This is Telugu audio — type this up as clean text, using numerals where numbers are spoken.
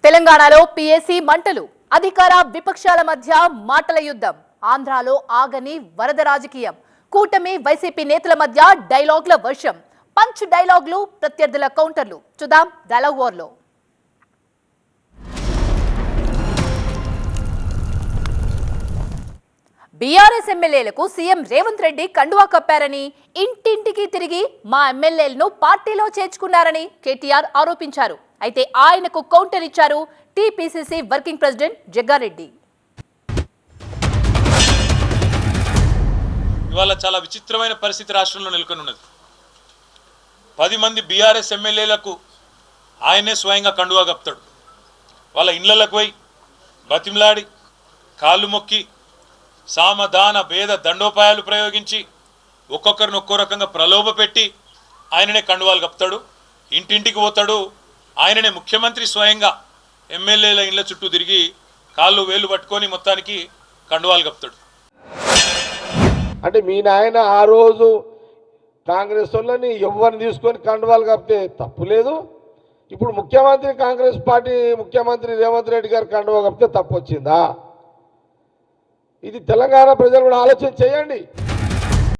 తెలంగాణలో పీఏసీ మంటలు, అధికార విపక్షాల మధ్య మాటల యుద్ధం. ఆంధ్రాలో ఆగని వరద రాజకీయం. కూటమి వైసీపీ నేతల మధ్య డైలాగ్ల వర్షం. పంచ్ డైలాగ్లు, ప్రత్యర్థుల కౌంటర్లు. చూద్దాం డైలాగ్ వార్లో. బీఆర్ఎస్ ఎమ్మెల్యేలకు సీఎం రేవంత్ రెడ్డి కండువా కప్పారని, ఇంటింటికి తిరిగి మా ఎమ్మెల్యేలను పార్టీలో చేర్చుకున్నారని కేటీఆర్ ఆరోపించారు. అయితే ఆయనకు కౌంటర్ ఇచ్చారు టీపీసీసీ వర్కింగ్ ప్రెసిడెంట్ జగ్గారెడ్డి. ఇవాళ చాలా విచిత్రమైన పరిస్థితి రాష్ట్రంలో నెలకొని ఉన్నది. 10 మంది బీఆర్ఎస్ ఎమ్మెల్యేలకు ఆయనే స్వయంగా కండువా కప్తాడు. వాళ్ళ ఇళ్లకు పోయి బతిమలాడి కాళ్ళు మొక్కి సామధాన భేద దండోపాయాలు ప్రయోగించి ఒక్కొక్కరిని ఒక్కో రకంగా ప్రలోభ పెట్టి ఆయననే కండువాలు కప్తాడు. ఇంటింటికి పోతాడు. ఆయననే ముఖ్యమంత్రి స్వయంగా ఎమ్మెల్యేల ఇళ్ల చుట్టూ తిరిగి కాళ్ళు వేళ్ళు పట్టుకొని మొత్తానికి కండువాలు కప్తాడు. అంటే మీ నాయన ఆ రోజు కాంగ్రెస్ వాళ్ళని ఎవరిని తీసుకొని కండువాలు కప్పితే తప్పు లేదు. ఇప్పుడు ముఖ్యమంత్రి కాంగ్రెస్ పార్టీ ముఖ్యమంత్రి రేవంత్ రెడ్డి గారు కండువా కప్పితే తప్పు వచ్చిందా? ఇది తెలంగాణ ప్రజలు కూడా ఆలోచన చేయండి.